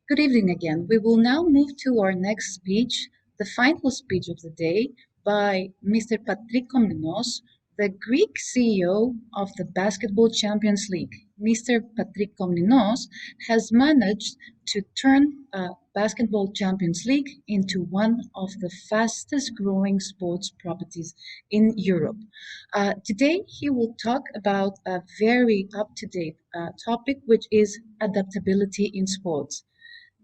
Good evening again. We will now move to our next speech, the final speech of the day by Mr. Patrick Comninos, the Greek CEO of the Basketball Champions League. Mr. Patrick Comninos has managed to turn Basketball Champions League into one of the fastest growing sports properties in Europe. Today, he will talk about a very up-to-date topic, which is adaptability in sports.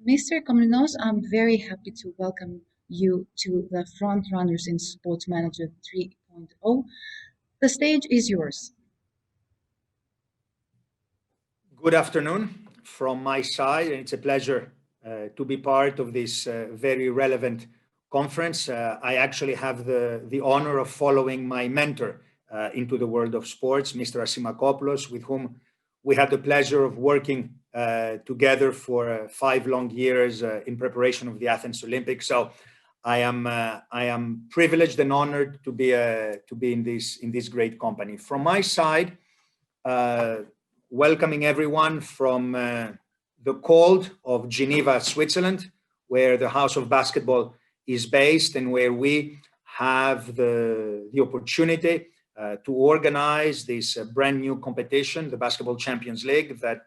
Mr. Comninos, I'm very happy to welcome you to the Front Runners in Sports Manager 3.0. The stage is yours. Good afternoon from my side, and it's a pleasure to be part of this very relevant conference. I actually have the honor of following my mentor into the world of sports, Mr. Asimakopoulos, with whom we had the pleasure of working together for 5 long years in preparation of the Athens Olympics. So I am privileged and honored to be in this great company. From my side, welcoming everyone from the cold of Geneva, Switzerland, where the House of Basketball is based and where we have the opportunity to organize this brand new competition, the Basketball Champions League, that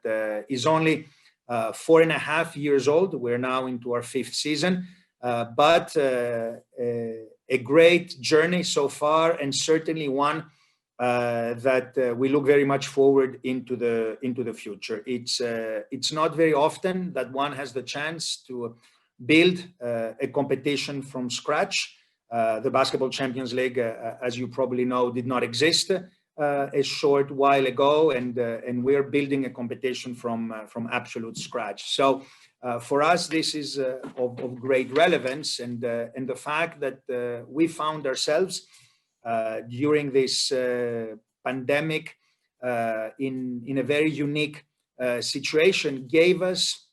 is only 4.5 years old. We're now into our 5th season, but a great journey so far, and certainly one that we look very much forward into the future. It's not very often that one has the chance to build a competition from scratch. The Basketball Champions League, as you probably know, did not exist a short while ago, and we're building a competition from absolute scratch. So for us, this is of great relevance, and the fact that we found ourselves during this pandemic in a very unique situation gave us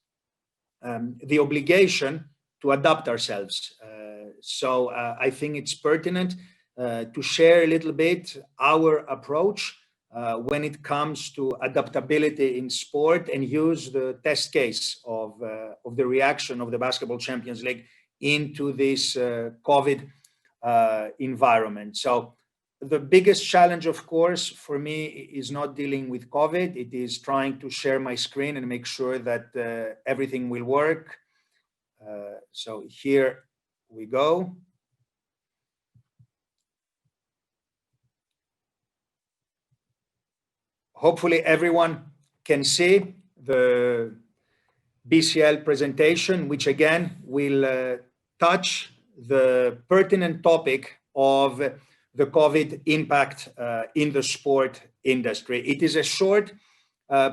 the obligation to adapt ourselves. So I think it's pertinent to share a little bit our approach when it comes to adaptability in sport, and use the test case of the reaction of the Basketball Champions League into this COVID environment. So the biggest challenge, of course, for me is not dealing with COVID. It is trying to share my screen and make sure that everything will work. So here we go. Hopefully everyone can see the BCL presentation, which again will touch the pertinent topic of the COVID impact in the sport industry. It is a short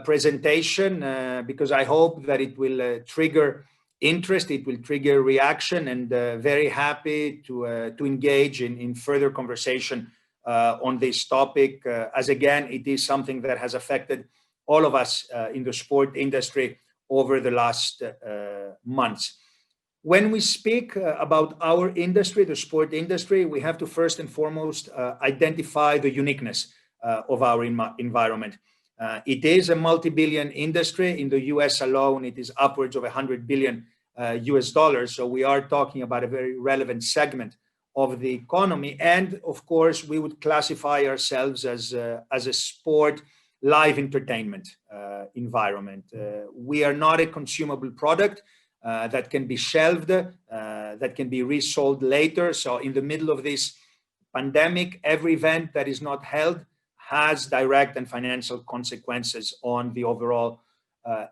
presentation because I hope that it will trigger interest, it will trigger reaction, and very happy to engage in further conversation on this topic, as again, it is something that has affected all of us in the sport industry over the last months. When we speak about our industry, the sport industry, we have to first and foremost identify the uniqueness of our environment. It is a multi-billion industry. In the US alone, it is upwards of $100 billion US dollars. So we are talking about a very relevant segment of the economy. And of course, we would classify ourselves as a sport live entertainment environment. We are not a consumable product that can be shelved, that can be resold later. So in the middle of this pandemic, every event that is not held has direct and financial consequences on the overall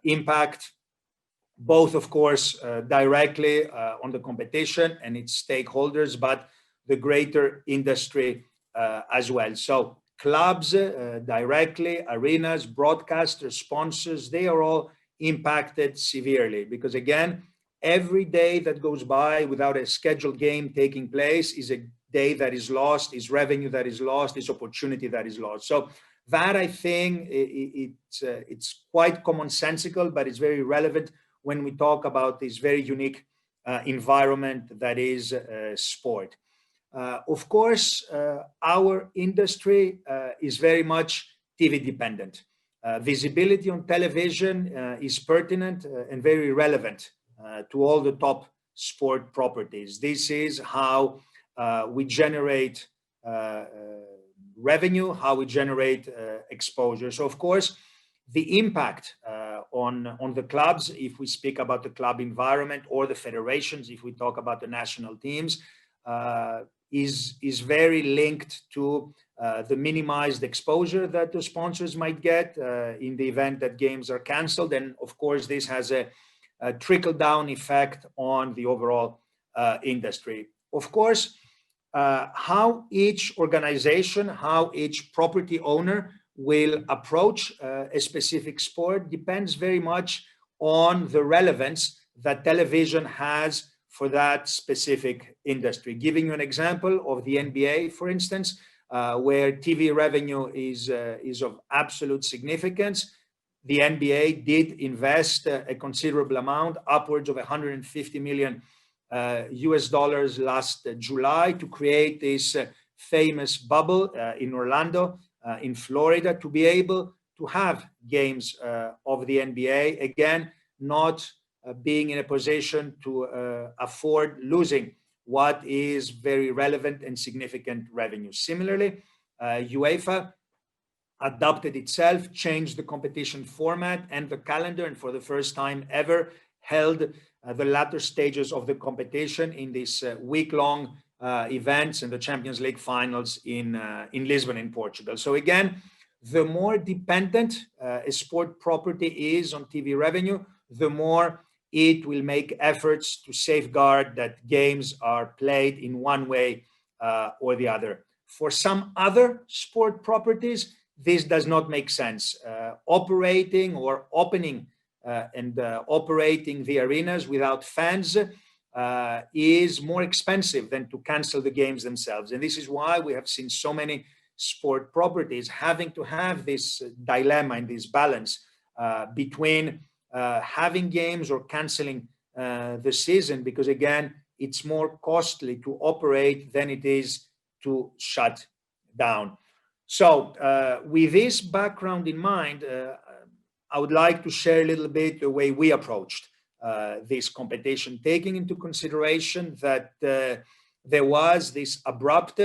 impact, both, of course, directly on the competition and its stakeholders, but the greater industry as well. So clubs directly, arenas, broadcasters, sponsors, they are all impacted severely, because again, every day that goes by without a scheduled game taking place is a day that is lost, is revenue that is lost, is opportunity that is lost. So that, I think, it's quite commonsensical, but it's very relevant when we talk about this very unique environment that is sport. Of course, our industry is very much TV dependent. Visibility on television is pertinent and very relevant to all the top sport properties. This is how we generate revenue, how we generate exposure. So, of course, the impact on the clubs, if we speak about the club environment, or the federations, if we talk about the national teams, is very linked to the minimized exposure that the sponsors might get in the event that games are canceled. And of course, this has a trickle-down effect on the overall industry. Of course, how each organization, how each property owner will approach a specific sport depends very much on the relevance that television has for that specific industry. Giving you an example of the NBA, for instance, where TV revenue is of absolute significance. The NBA did invest a considerable amount, upwards of 150 million US dollars last July, to create this famous bubble in Orlando, in Florida, to be able to have games of the NBA, again, not being in a position to afford losing what is very relevant and significant revenue. Similarly, UEFA adapted itself, changed the competition format and the calendar, and for the first time ever held the latter stages of the competition in these week-long events and the Champions League finals in Lisbon, in Portugal. So again, the more dependent a sport property is on TV revenue, the more it will make efforts to safeguard that games are played in one way or the other. For some other sport properties, this does not make sense. Operating or opening and operating the arenas without fans is more expensive than to cancel the games themselves. And this is why we have seen so many sport properties having to have this dilemma and this balance between having games or canceling the season, because again, it's more costly to operate than it is to shut down. So with this background in mind, I would like to share a little bit the way we approached this competition, taking into consideration that there was this abrupt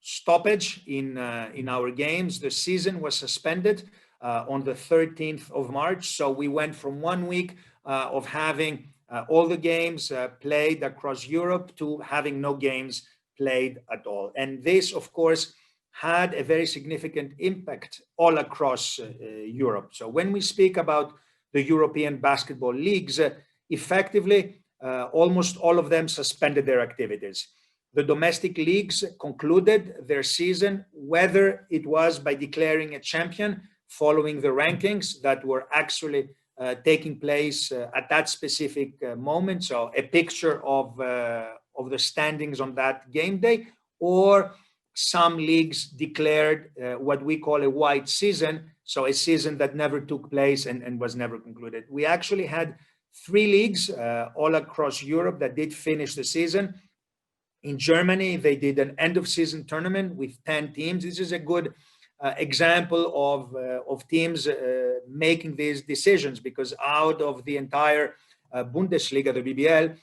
stoppage in our games. The season was suspended on the 13th of March. So we went from 1 week of having all the games played across Europe to having no games played at all. And this, of course, had a very significant impact all across Europe. So when we speak about the European basketball leagues, effectively, almost all of them suspended their activities. The domestic leagues concluded their season, whether it was by declaring a champion following the rankings that were actually taking place at that specific moment. So a picture of the standings on that game day, or some leagues declared what we call a white season, so a season that never took place and was never concluded. We actually had 3 leagues all across Europe that did finish the season. In Germany, they did an end-of-season tournament with 10 teams. This is a good example of teams making these decisions, because out of the entire Bundesliga, the BBL,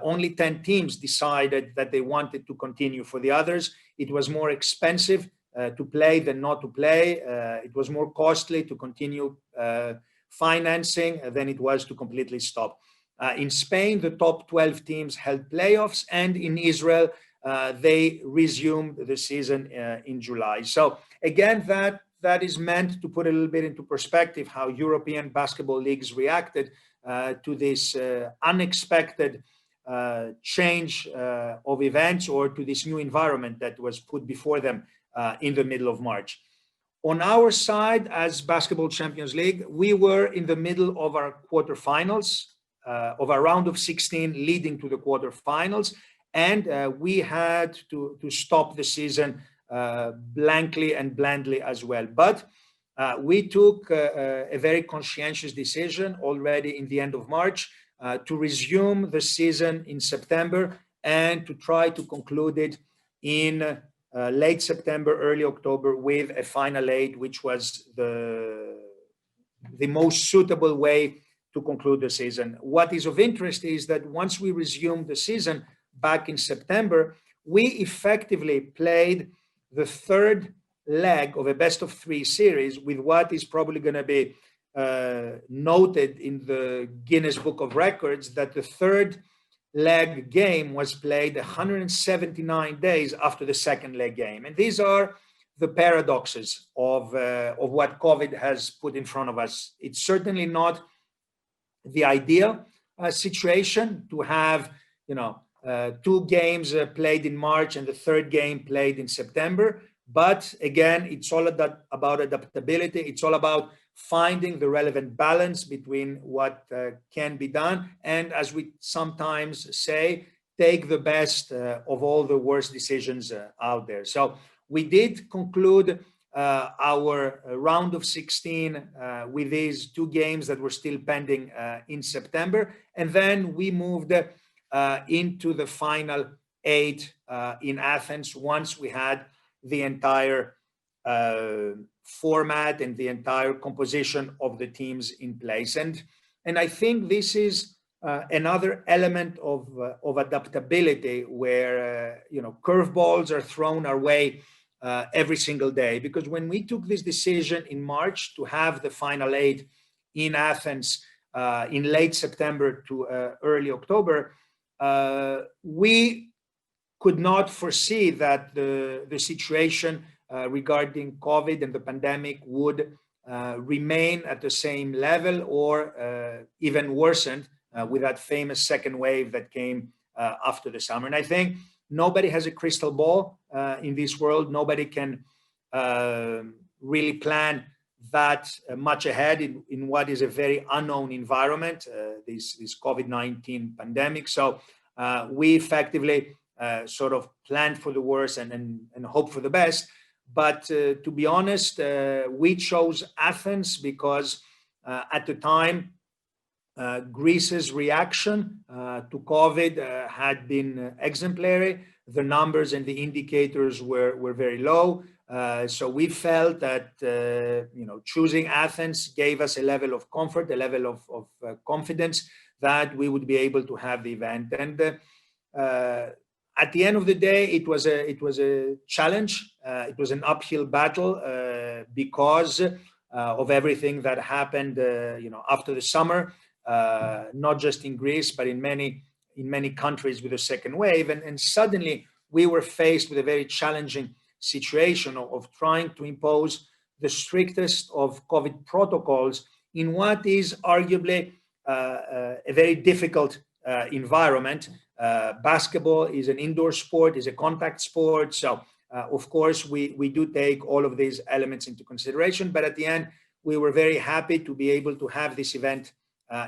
only 10 teams decided that they wanted to continue. For the others, it was more expensive to play than not to play. It was more costly to continue financing than it was to completely stop. In Spain, the top 12 teams held playoffs, and in Israel, they resumed the season in July. So again, that is meant to put a little bit into perspective how European basketball leagues reacted to this unexpected change of events, or to this new environment that was put before them in the middle of March. On our side, as Basketball Champions League, we were in the middle of our quarterfinals, of our round of 16 leading to the quarterfinals, and we had to stop the season blankly and blandly as well. But we took a very conscientious decision already in the end of March to resume the season in September and to try to conclude it in late September, early October, with a final 8, which was the the most suitable way to conclude the season. What is of interest is that once we resumed the season back in September, we effectively played the third leg of a best of three series with what is probably going to be noted in the Guinness Book of Records, that the third leg game was played 179 days after the second leg game. And these are the paradoxes of what COVID has put in front of us. It's certainly not the ideal situation to have, two games played in March and the third game played in September. But again, it's all about adaptability. It's all about finding the relevant balance between what can be done. And as we sometimes say, take the best of all the worst decisions out there. So we did conclude our round of 16 with these two games that were still pending in September. And then we moved into the final eight in Athens once we had the entire format and the entire composition of the teams in place. And I think this is another element of adaptability where, curveballs are thrown our way every single day. Because when we took this decision in March to have the final eight in Athens in late September to early October, we could not foresee that the situation regarding COVID and the pandemic would remain at the same level or even worsened with that famous second wave that came after the summer. And I think nobody has a crystal ball in this world. Nobody can really plan that much ahead in what is a very unknown environment, this COVID-19 pandemic. So we effectively sort of planned for the worst and hope for the best. But to be honest, we chose Athens because at the time, Greece's reaction to COVID had been exemplary. The numbers and the indicators were very low. So we felt that choosing Athens gave us a level of comfort, a level of confidence that we would be able to have the event. And at the end of the day, it was a challenge. It was an uphill battle because of everything that happened, after the summer. Not just in Greece, but in many countries with a second wave. And suddenly we were faced with a very challenging situation of trying to impose the strictest of COVID protocols in what is arguably a very difficult environment. Basketball is an indoor sport, is a contact sport. So, of course, we do take all of these elements into consideration. But at the end, we were very happy to be able to have this event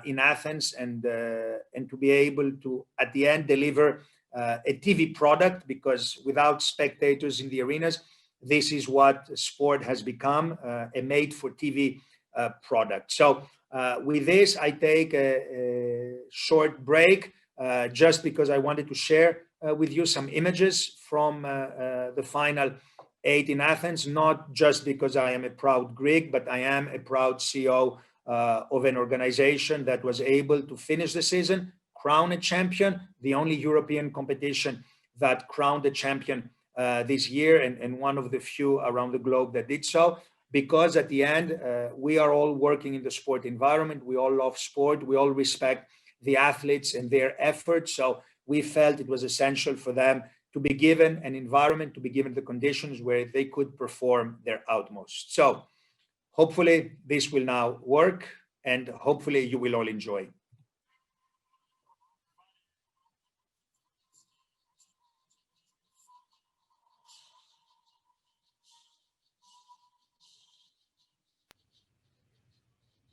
in Athens and to be able to, at the end, deliver a TV product, because without spectators in the arenas, this is what sport has become, a made-for-TV product. So with this, I take a short break just because I wanted to share with you some images from the final eight in Athens, not just because I am a proud Greek, but I am a proud CEO of an organization that was able to finish the season, crown a champion, the only European competition that crowned a champion this year, and one of the few around the globe that did so. Because at the end, we are all working in the sport environment. We all love sport. We all respect the athletes and their efforts. So we felt it was essential for them to be given an environment, to be given the conditions where they could perform their utmost. So hopefully this will now work, and hopefully you will all enjoy.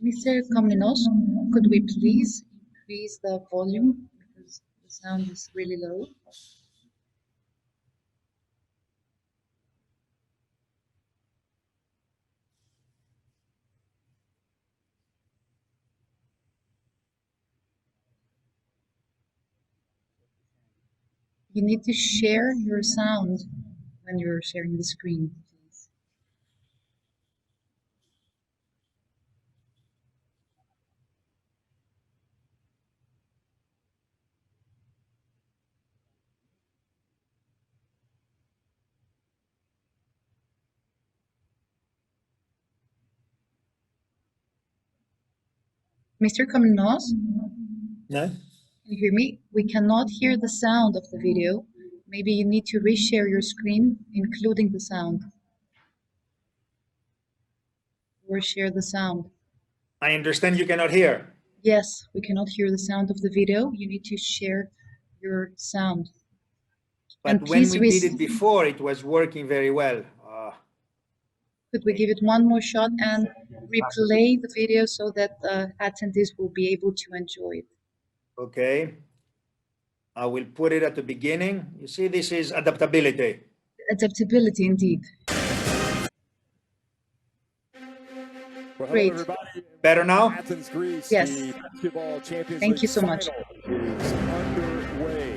Mr. Comninos, could we please increase the volume because the sound is really low? You need to share your sound when you're sharing the screen, please. Mr. Comninos, No? can you hear me? We cannot hear the sound of the video. Maybe you need to reshare your screen, including the sound, or share the sound. I understand you cannot hear. Yes, we cannot hear the sound of the video. You need to share your sound. But And when please, we did it before, it was working very well. could we give it one more shot and replay the video so that attendees will be able to enjoy it? Okay. I will put it at the beginning. You see, this is adaptability. Adaptability, indeed. Well, hello, Great. everybody. Better now? Athens, Greece. Yes. The Basketball Champions Thank League you so much. final is underway.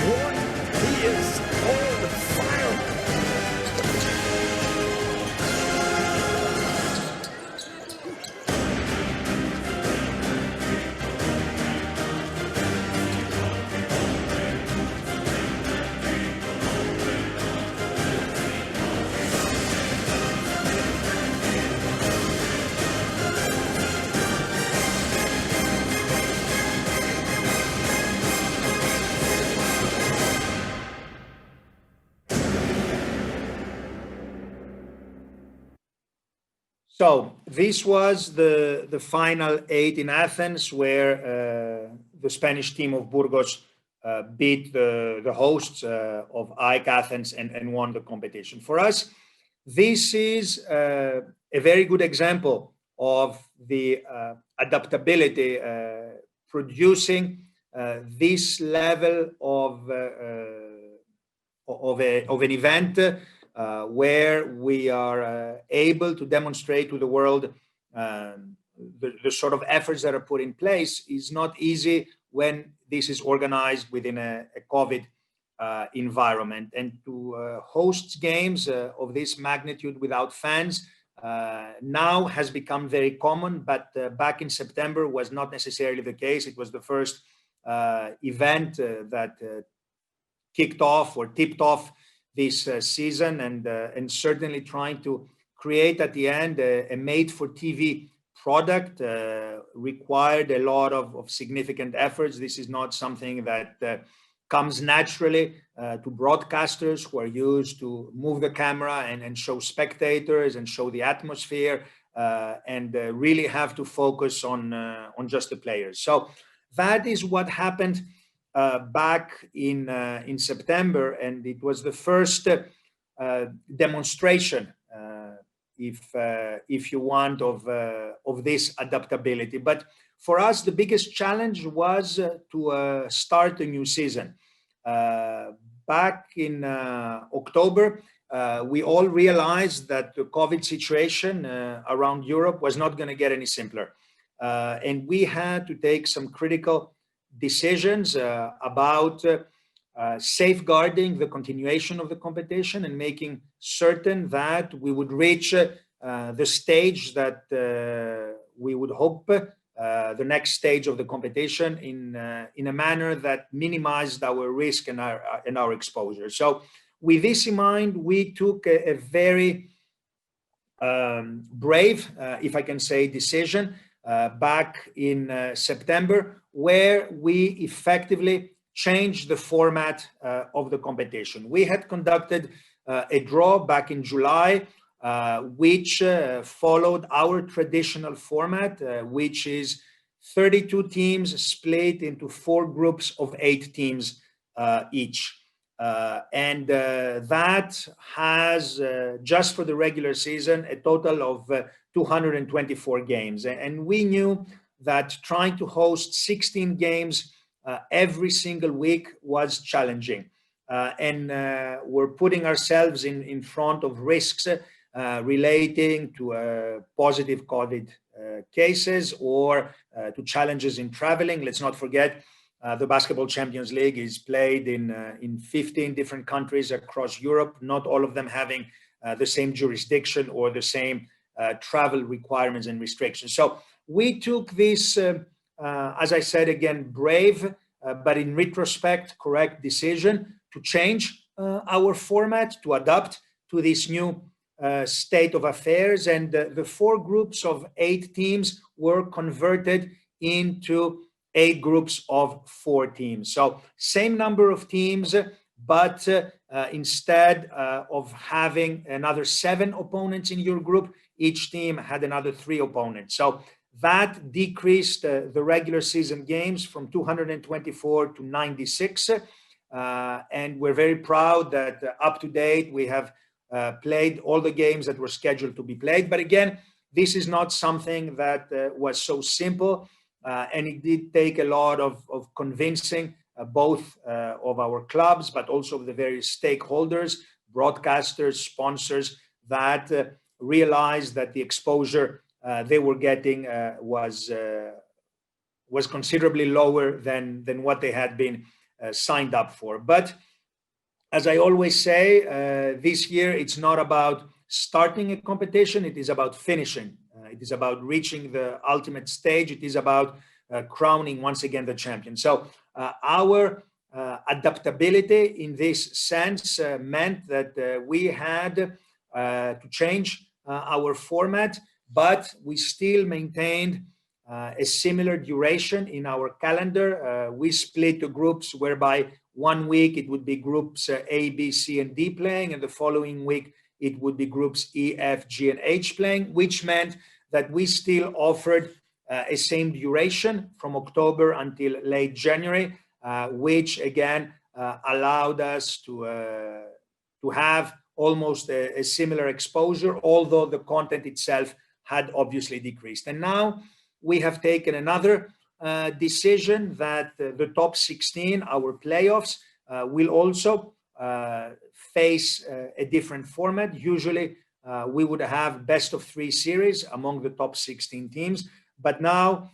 What? He is on fire. So this was the final 8 in Athens, where the Spanish team of Burgos beat the hosts of AEK Athens and won the competition. For us, this is a very good example of the adaptability producing this level of an event where we are able to demonstrate to the world the sort of efforts that are put in place is not easy when this is organized within a COVID environment. And to host games of this magnitude without fans now has become very common, but back in September was not necessarily the case. It was the first event that kicked off or tipped off this season, and certainly trying to create at the end a made-for-TV product required a lot of significant efforts. This is not something that comes naturally to broadcasters who are used to move the camera and show spectators and show the atmosphere and really have to focus on just the players. So that is what happened back in September, and it was the first demonstration, if you want, of this adaptability. But for us, the biggest challenge was to start a new season. Back in October, we all realized that the COVID situation around Europe was not going to get any simpler. And we had to take some critical decisions about safeguarding the continuation of the competition and making certain that we would reach the stage that we would hope, the next stage of the competition, in a manner that minimized our risk and our exposure. So with this in mind, we took a very brave, if I can say, decision back in September, where we effectively changed the format of the competition. We had conducted a draw back in July, which followed our traditional format, which is 32 teams split into 4 groups of 8 teams each. And that has, just for the regular season, a total of 224 games. And we knew that trying to host 16 games every single week was challenging. And we're putting ourselves in front of risks relating to positive COVID cases or to challenges in traveling. Let's not forget the Basketball Champions League is played in 15 different countries across Europe, not all of them having the same jurisdiction or the same travel requirements and restrictions. So we took this, as I said again, brave, but in retrospect, correct decision to change our format, to adapt to this new state of affairs. And the 4 groups of 8 teams were converted into 8 groups of 4 teams. So same number of teams, but instead of having another 7 opponents in your group, each team had another 3 opponents. So that decreased the regular season games from 224 to 96. And we're very proud that up to date we have played all the games that were scheduled to be played. But again, this is not something that was so simple. And it did take a lot of convincing both of our clubs, but also of the various stakeholders, broadcasters, sponsors, that realized that the exposure they were getting was considerably lower than what they had been signed up for. But as I always say, this year it's not about starting a competition, it is about finishing. It is about reaching the ultimate stage. It is about crowning once again the champion. So our adaptability in this sense meant that we had to change our format, but we still maintained a similar duration in our calendar. We split the groups whereby 1 week it would be groups A, B, C, and D playing, and the following week it would be groups E, F, G, and H playing, which meant that we still offered a same duration from October until late January, which again allowed us to have almost a similar exposure, although the content itself had obviously decreased. And now we have taken another decision that the top 16, our playoffs, will also face a different format. Usually we would have best of 3 series among the top 16 teams. But now,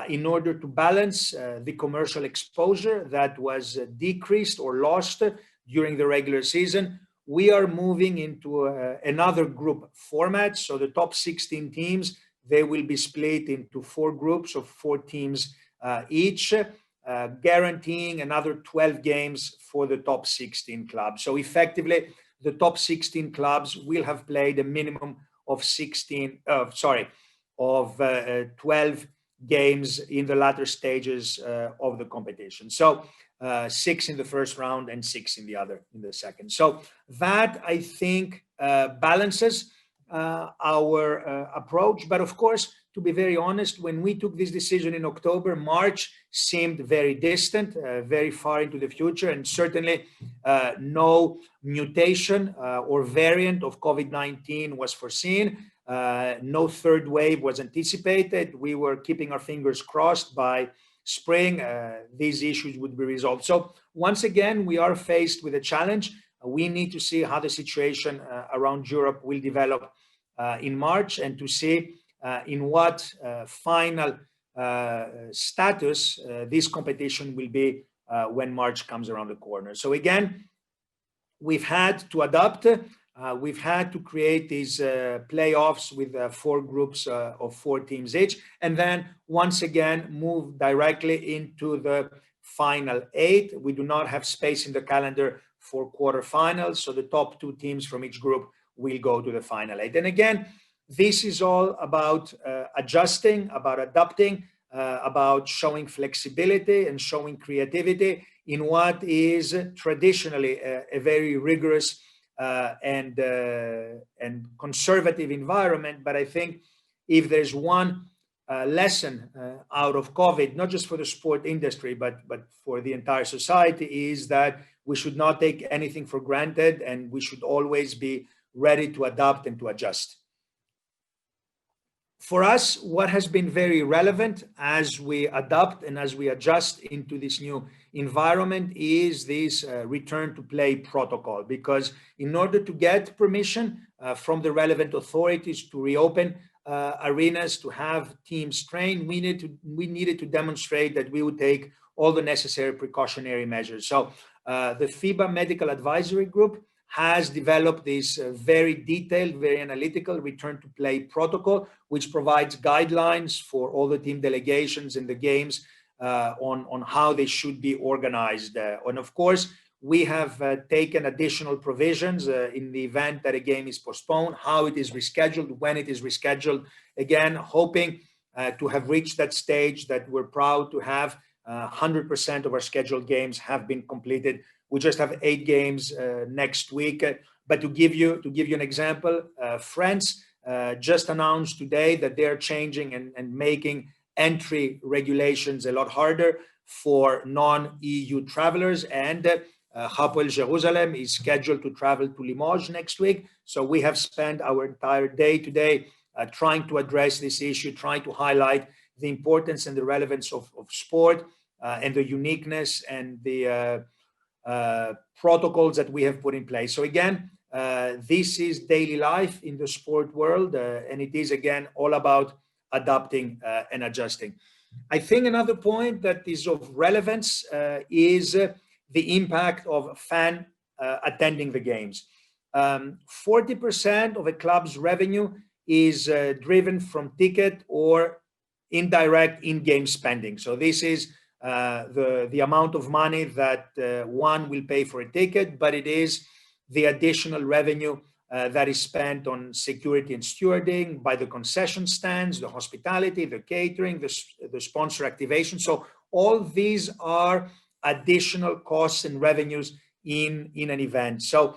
in order to balance the commercial exposure that was decreased or lost during the regular season, we are moving into another group format. So the top 16 teams, they will be split into 4 groups of 4 teams each, guaranteeing another 12 games for the top 16 clubs. So effectively, the top 16 clubs will have played a minimum of 12 games in the latter stages of the competition. So 6 in the first round and 6 in the second. So that, I think, balances our approach. But of course, to be very honest, when we took this decision in October, March seemed very distant, very far into the future, and certainly no mutation or variant of COVID-19 was foreseen. No third wave was anticipated. We were keeping our fingers crossed by spring these issues would be resolved. So once again, we are faced with a challenge. We need to see how the situation around Europe will develop in March, and to see in what final status this competition will be when March comes around the corner. So again, we've had to adapt. We've had to create these playoffs with 4 groups of 4 teams each, and then once again move directly into the final 8. We do not have space in the calendar for quarterfinals, so the top 2 teams from each group will go to the final 8. And again, this is all about adjusting, about adapting, about showing flexibility and showing creativity in what is traditionally a very rigorous and conservative environment. But I think if there's one lesson out of COVID, not just for the sport industry, but for the entire society, is that we should not take anything for granted, and we should always be ready to adapt and to adjust. For us, what has been very relevant as we adapt and as we adjust into this new environment is this return to play protocol. Because in order to get permission from the relevant authorities to reopen arenas, to have teams train, we needed to demonstrate that we would take all the necessary precautionary measures. So the FIBA Medical Advisory Group has developed this very detailed, very analytical return to play protocol, which provides guidelines for all the team delegations in the games on how they should be organized. And of course, we have taken additional provisions in the event that a game is postponed, how it is rescheduled, when it is rescheduled. Again, hoping to have reached that stage that we're proud to have 100% of our scheduled games have been completed. We just have 8 games next week. But to give you an example, France just announced today that they're changing and making entry regulations a lot harder for non-EU travelers. And Hapoel Jerusalem is scheduled to travel to Limoges next week. So we have spent our entire day today trying to address this issue, trying to highlight the importance and the relevance of sport and the uniqueness and the protocols that we have put in place. So again, this is daily life in the sport world, and it is again all about adapting and adjusting. I think another point that is of relevance is the impact of fan attending the games. 40% of a club's revenue is driven from ticket or indirect in-game spending. So this is the amount of money that one will pay for a ticket, but it is the additional revenue that is spent on security and stewarding, by the concession stands, the hospitality, the catering, the sponsor activation. So all these are additional costs and revenues in an event. So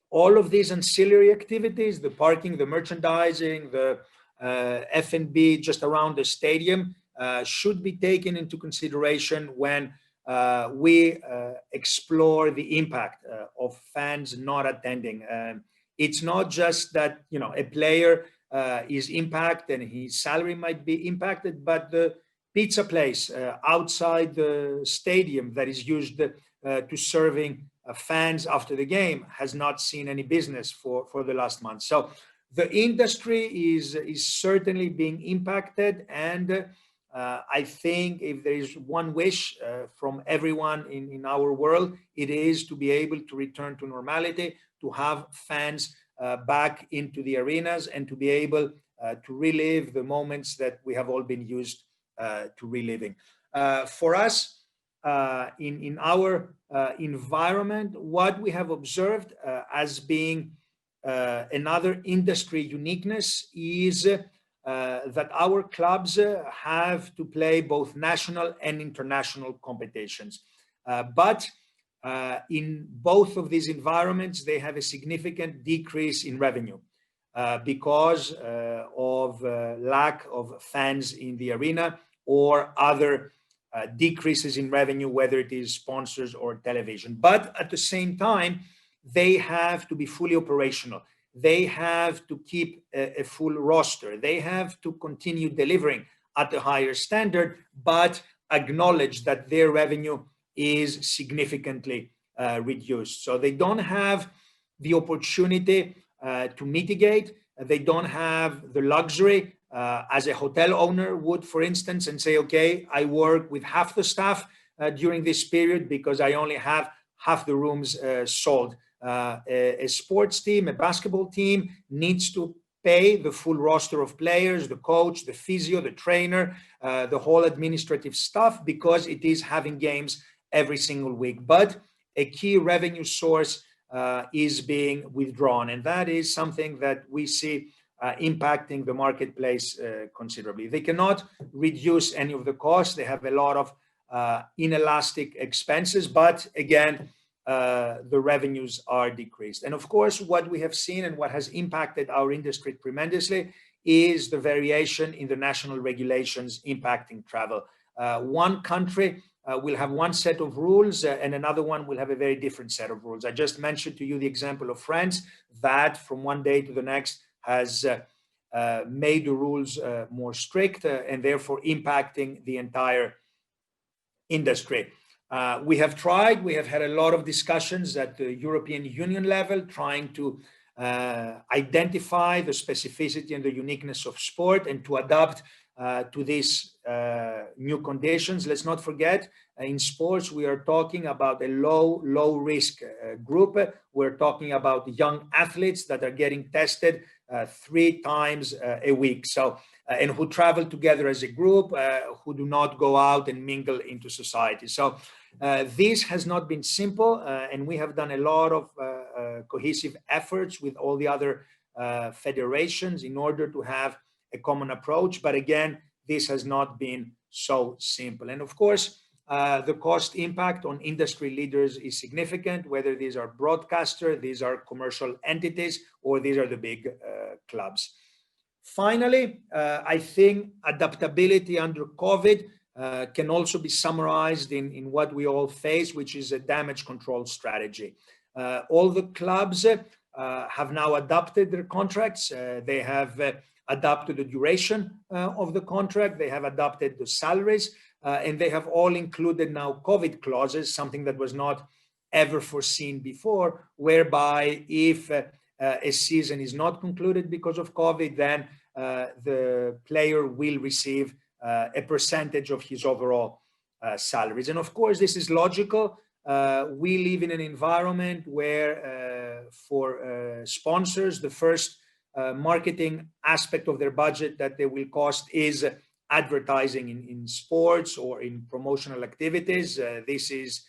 all of these ancillary activities, the parking, the merchandising, the F&B just around the stadium, should be taken into consideration when we explore the impact of fans not attending. It's not just that a player is impacted and his salary might be impacted, but the pizza place outside the stadium that is used to serving fans after the game has not seen any business for the last month. So the industry is certainly being impacted, and I think if there is one wish from everyone in our world, it is to be able to return to normality, to have fans back into the arenas, and to be able to relive the moments that we have all been used to reliving. For us, in our environment, what we have observed as being another industry uniqueness is that our clubs have to play both national and international competitions. But in both of these environments, they have a significant decrease in revenue because of lack of fans in the arena or other decreases in revenue, whether it is sponsors or television. But at the same time, they have to be fully operational. They have to keep a full roster. They have to continue delivering at a higher standard, but acknowledge that their revenue is significantly reduced. So they don't have the opportunity to mitigate. They don't have the luxury as a hotel owner would, for instance, and say, okay, I work with half the staff during this period because I only have half the rooms sold. A sports team, a basketball team needs to pay the full roster of players, the coach, the physio, the trainer, the whole administrative staff, because it is having games every single week. But a key revenue source is being withdrawn. And that is something that we see impacting the marketplace considerably. They cannot reduce any of the costs. They have a lot of inelastic expenses, but again, the revenues are decreased. And of course, what we have seen and what has impacted our industry tremendously is the variation in the national regulations impacting travel. One country will have one set of rules and another one will have a very different set of rules. I just mentioned to you the example of France that from one day to the next has made the rules more strict and therefore impacting the entire industry. We have had a lot of discussions at the European Union level, trying to identify the specificity and the uniqueness of sport and to adapt to these new conditions. Let's not forget, in sports, we are talking about a low risk group. We're talking about young athletes that are getting tested 3 times a week. So, and who travel together as a group, who do not go out and mingle into society. So this has not been simple, and we have done a lot of cohesive efforts with all the other federations in order to have a common approach. But again, this has not been so simple. And of course, the cost impact on industry leaders is significant, whether these are broadcasters, these are commercial entities, or these are the big clubs. Finally, I think adaptability under COVID can also be summarized in what we all face, which is a damage control strategy. All the clubs have now adapted their contracts. They have adapted the duration of the contract. They have adapted the salaries, and they have all included now COVID clauses, something that was not ever foreseen before, whereby if a season is not concluded because of COVID, then the player will receive a percentage of his overall salaries. And of course, this is logical. We live in an environment where for sponsors, the first marketing aspect of their budget that they will cost is advertising in sports or in promotional activities. This is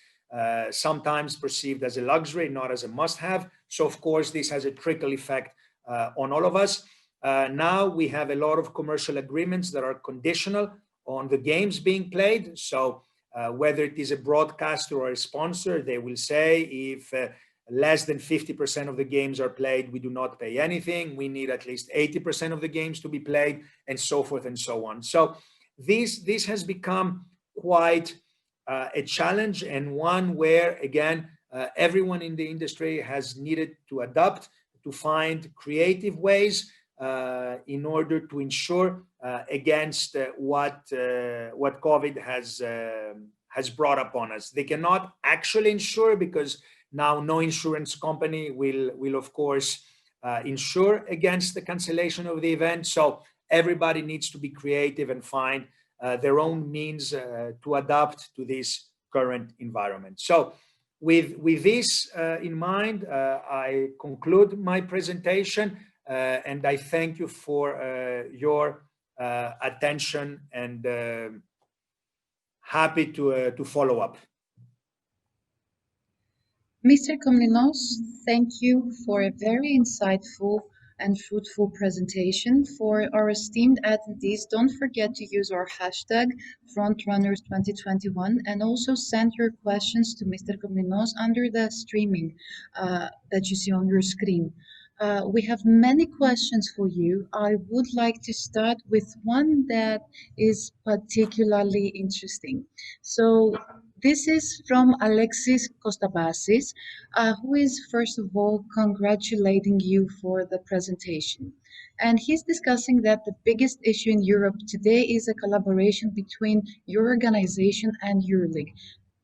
sometimes perceived as a luxury, not as a must-have. So of course, this has a trickle effect on all of us. Now we have a lot of commercial agreements that are conditional on the games being played. So whether it is a broadcaster or a sponsor, they will say if less than 50% of the games are played, we do not pay anything. We need at least 80% of the games to be played, and so forth and so on. So this has become quite a challenge, and one where, again, everyone in the industry has needed to adapt, to find creative ways in order to ensure against what COVID has brought upon us. They cannot actually insure, because now no insurance company will of course insure against the cancellation of the event. So everybody needs to be creative and find their own means to adapt to this current environment. So with this in mind, I conclude my presentation, and I thank you for your attention, and happy to follow up. Mr. Comninos, thank you for a very insightful and fruitful presentation. For our esteemed attendees, don't forget to use our hashtag FrontRunners2021 and also send your questions to Mr. Comninos under the streaming that you see on your screen. We have many questions for you. I would like to start with one that is particularly interesting. So this is from Alexis Costabasis, who is first of all congratulating you for the presentation. And he's discussing that the biggest issue in Europe today is a collaboration between your organization and EuroLeague.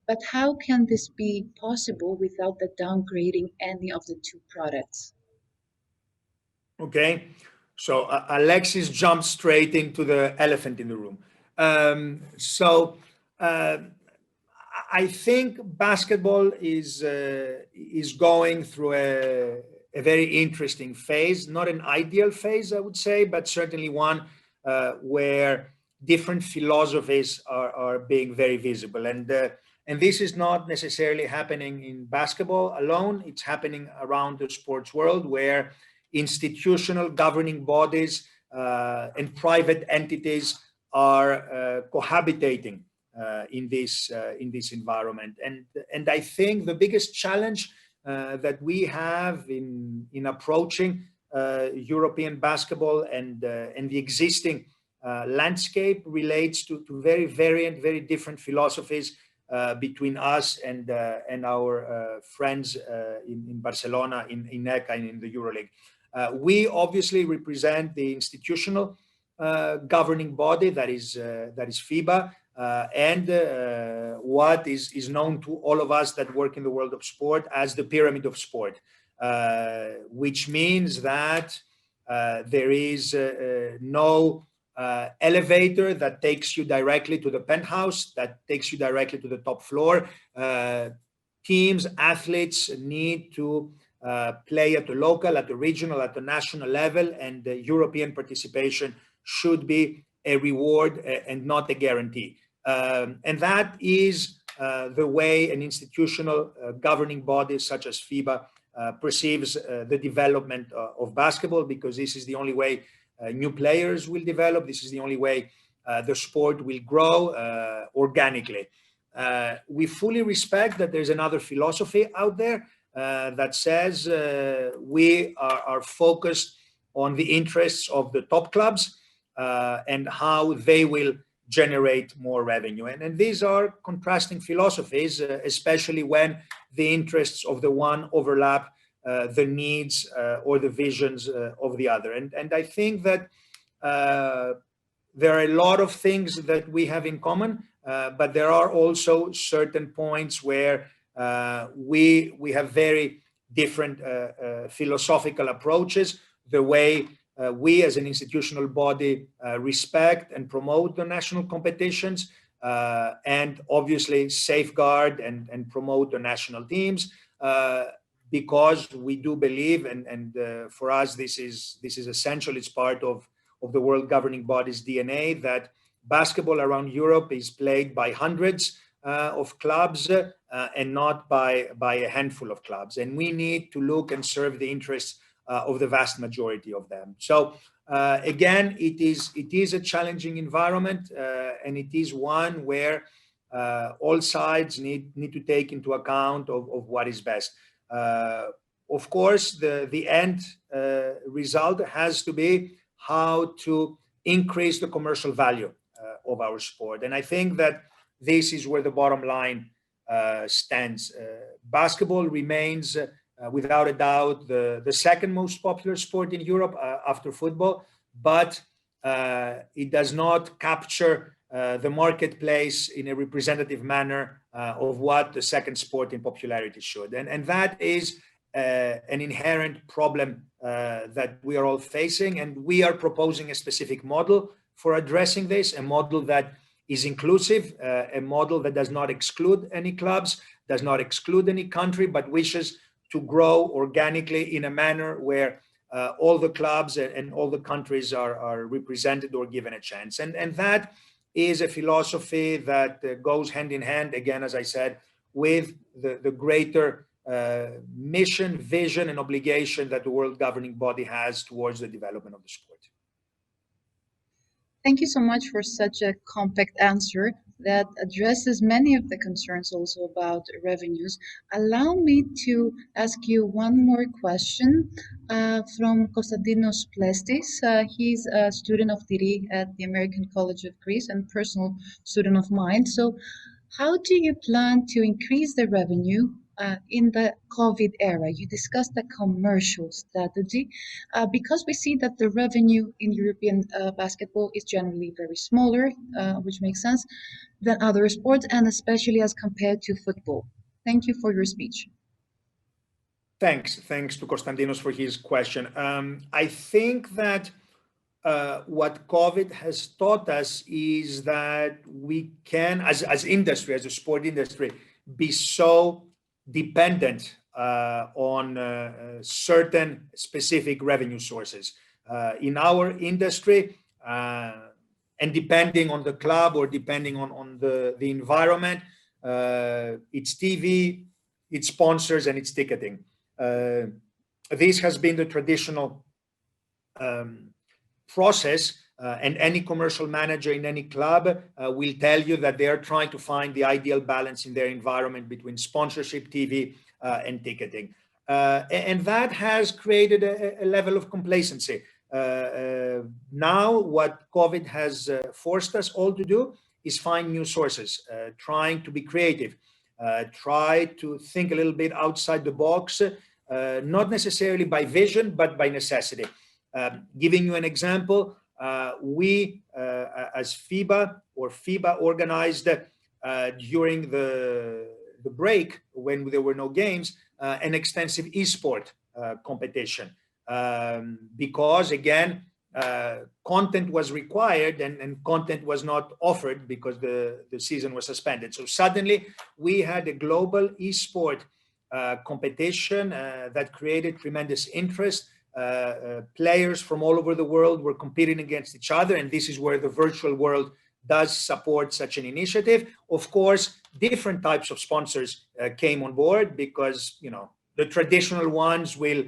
But how can this be possible without the downgrading any of the two products? Okay, so Alexis jumped straight into the elephant in the room. I think basketball is going through a very interesting phase, not an ideal phase, I would say, but certainly one where different philosophies are being very visible. And this is not necessarily happening in basketball alone. It's happening around the sports world, where institutional governing bodies and private entities are cohabitating in this environment. And I think the biggest challenge that we have in approaching European basketball and the existing landscape relates to very variant, very different philosophies between us and our friends in Barcelona, in ECA, and in the EuroLeague. We obviously represent the institutional governing body that is FIBA, and what is known to all of us that work in the world of sport as the pyramid of sport, which means that there is no elevator that takes you directly to the penthouse, that takes you directly to the top floor. Teams, athletes need to play at the local, at the regional, at the national level, and the European participation should be a reward and not a guarantee. And that is the way an institutional governing body such as FIBA perceives the development of basketball, because this is the only way new players will develop. This is the only way the sport will grow organically. We fully respect that there's another philosophy out there that says we are focused on the interests of the top clubs and how they will generate more revenue. And these are contrasting philosophies, especially when the interests of the one overlap the needs or the visions of the other. And I think that there are a lot of things that we have in common, but there are also certain points where we have very different philosophical approaches. The way we as an institutional body respect and promote the national competitions, and obviously safeguard and promote the national teams, because we do believe, and for us this is essential, it's part of the world governing body's DNA, that basketball around Europe is played by hundreds of clubs and not by a handful of clubs. And we need to look and serve the interests of the vast majority of them. So again, it is a challenging environment, and it is one where all sides need to take into account of what is best. Of course, the end result has to be how to increase the commercial value of our sport. And I think that this is where the bottom line stands. Basketball remains, without a doubt, the second most popular sport in Europe after football, but it does not capture the marketplace in a representative manner of what the second sport in popularity should. And that is an inherent problem that we are all facing, and we are proposing a specific model for addressing this, a model that is inclusive, a model that does not exclude any clubs, does not exclude any country, but wishes to grow organically in a manner where all the clubs and all the countries are represented or given a chance. And that is a philosophy that goes hand in hand, again, as I said, with the greater mission, vision, and obligation that the world governing body has towards the development of the sport. Thank you so much for such a compact answer that addresses many of the concerns also about revenues. Allow me to ask you one more question from Konstantinos Plestis. He's a student of Diri at the American College of Greece and personal student of mine. So how do you plan to increase the revenue in the COVID era? You discussed the commercial strategy because we see that the revenue in European basketball is generally very smaller, which makes sense, than other sports, and especially as compared to football. Thank you for your speech. Thanks to Konstantinos for his question. I think that what COVID has taught us is that we can, as industry, as a sport industry, be so dependent on certain specific revenue sources. In our industry, and depending on the club or depending on the environment, it's TV, it's sponsors, and it's ticketing. This has been the traditional process, and any commercial manager in any club will tell you that they are trying to find the ideal balance in their environment between sponsorship, TV, and ticketing. And that has created a level of complacency. Now, what COVID has forced us all to do is find new sources, trying to be creative, try to think a little bit outside the box, not necessarily by vision, but by necessity. Giving you an example, we, as FIBA or FIBA organized during the break when there were no games, an extensive esport competition. Because again, content was required and content was not offered because the season was suspended. So suddenly we had a global esport competition that created tremendous interest. Players from all over the world were competing against each other, and this is where the virtual world does support such an initiative. Of course, different types of sponsors came on board because, you know, the traditional ones will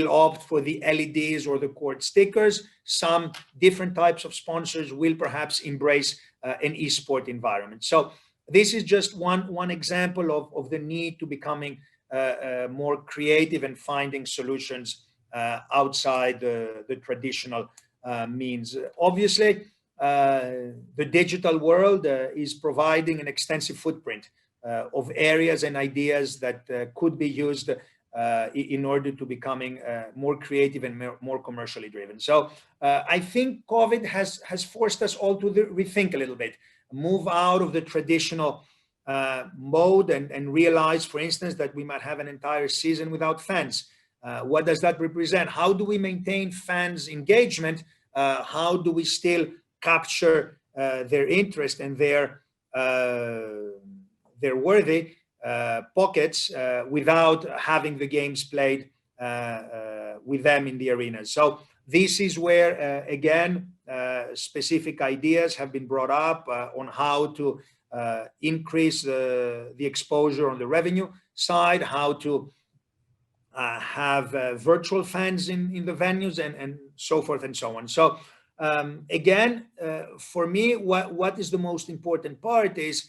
opt for the LEDs or the court stickers. Some different types of sponsors will perhaps embrace an esport environment. So this is just one example of the need to becoming more creative and finding solutions outside the traditional means. Obviously, the digital world is providing an extensive footprint of areas and ideas that could be used in order to becoming more creative and more commercially driven. So I think COVID has forced us all to rethink a little bit, move out of the traditional mode and realize, for instance, that we might have an entire season without fans. What does that represent? How do we maintain fans' engagement? How do we still capture their interest and their worthy pockets without having the games played with them in the arena? So this is where, again, specific ideas have been brought up on how to increase the exposure on the revenue side, how to have virtual fans in the venues and so forth and so on. So again, for me, what is the most important part is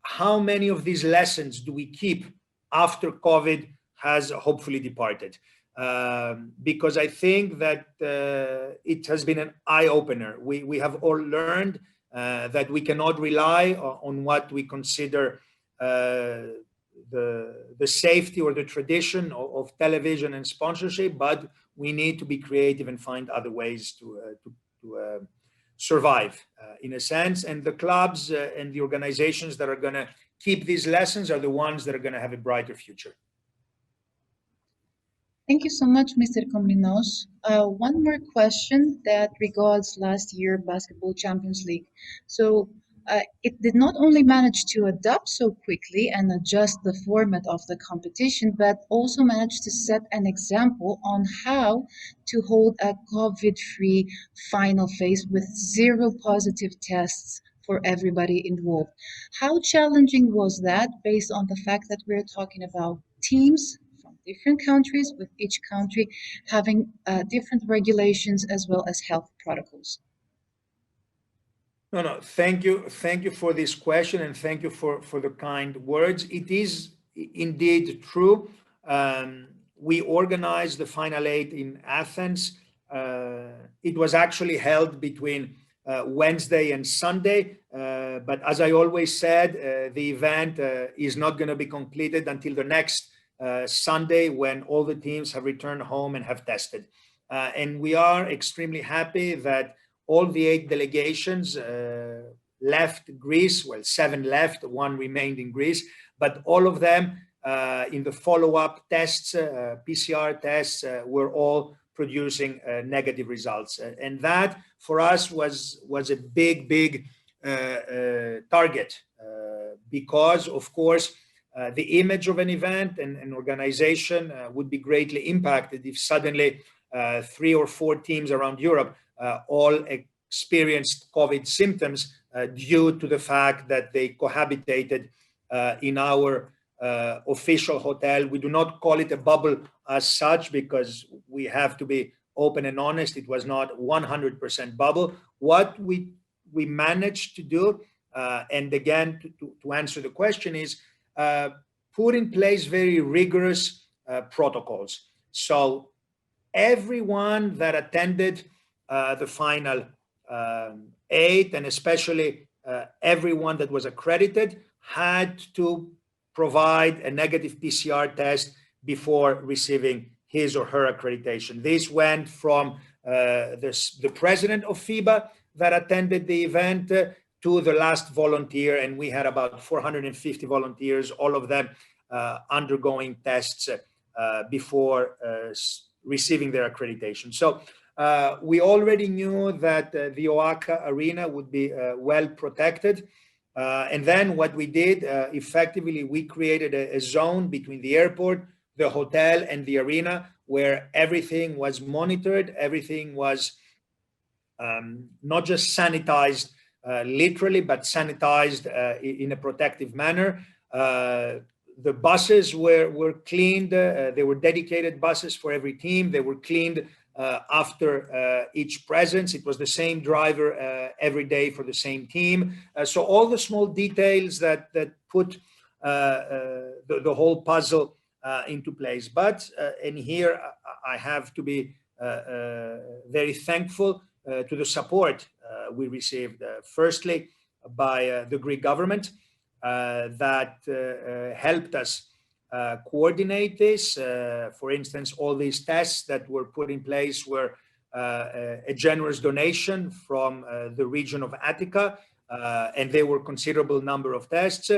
how many of these lessons do we keep after COVID has hopefully departed? Because I think that it has been an eye-opener. We have all learned that we cannot rely on what we consider the safety or the tradition of television and sponsorship, but we need to be creative and find other ways to survive in a sense. And the clubs and the organizations that are going to keep these lessons are the ones that are going to have a brighter future. Thank you so much, Mr. Comninos. One more question that regards last year Basketball Champions League. So it did not only manage to adapt so quickly and adjust the format of the competition, but also managed to set an example on how to hold a COVID-free final phase with 0 positive tests for everybody involved. How challenging was that based on the fact that we're talking about teams from different countries, with each country having different regulations as well as health protocols? No, thank you for this question, and thank you for the kind words. It is indeed true. We organized the Final 8 in Athens. It was actually held between Wednesday and Sunday, but as I always said, the event is not going to be completed until the next Sunday, when all the teams have returned home and have tested. And we are extremely happy that all the 8 delegations left Greece. Well, 7 left, 1 remained in Greece, but all of them in the follow-up tests, PCR tests, were all producing negative results. And that for us was a big target because, of course, the image of an event and an organization would be greatly impacted if suddenly 3 or 4 teams around Europe all experienced COVID symptoms due to the fact that they cohabitated in our official hotel. We do not call it a bubble as such because we have to be open and honest. It was not 100% bubble. What we managed to do, and again, to answer the question, is put in place very rigorous protocols. So everyone that attended the Final 8, and especially everyone that was accredited, had to provide a negative PCR test before receiving his or her accreditation. This went from the president of FIBA that attended the event to the last volunteer, and we had about 450 volunteers, all of them undergoing tests before receiving their accreditation. So we already knew that the Oaxaca arena would be well protected. And then what we did, effectively, we created a zone between the airport, the hotel, and the arena where everything was monitored, everything was not just sanitized literally, but sanitized in a protective manner. The buses were cleaned. They were dedicated buses for every team. They were cleaned after each presence. It was the same driver every day for the same team. So all the small details that put the whole puzzle into place. But and here I have to be very thankful to the support we received, firstly by the Greek government that helped us coordinate this. For instance, all these tests that were put in place were a generous donation from the region of Attica, and there were considerable number of tests.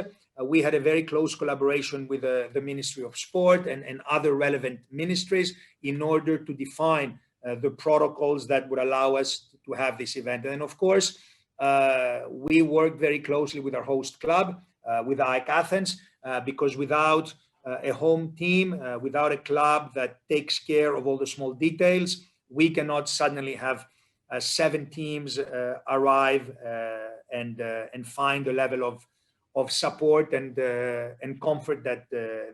We had a very close collaboration with the Ministry of Sport and other relevant ministries in order to define the protocols that would allow us to have this event. And of course, we worked very closely with our host club, with AEK Athens, because without a home team, without a club that takes care of all the small details, we cannot suddenly have 7 teams arrive and find the level of support and comfort that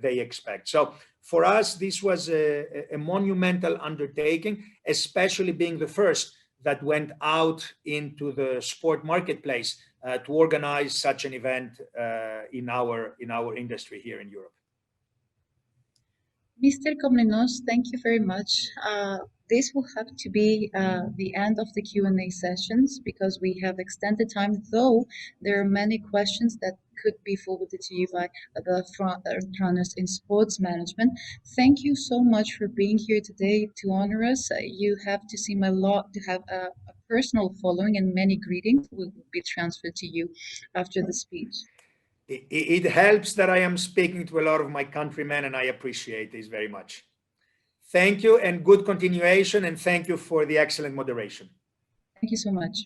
they expect. So for us, this was a monumental undertaking, especially being the first that went out into the sport marketplace to organize such an event in our industry here in Europe. Mr. Comninos, thank you very much. This will have to be the end of the Q&A sessions because we have extended time, though there are many questions that could be forwarded to you by the runners in sports management. Thank you so much for being here today to honor us. You have to seem to have a personal following, and many greetings will be transferred to you after the speech. It helps that I am speaking to a lot of my countrymen, and I appreciate this very much. Thank you and good continuation, and thank you for the excellent moderation. Thank you so much.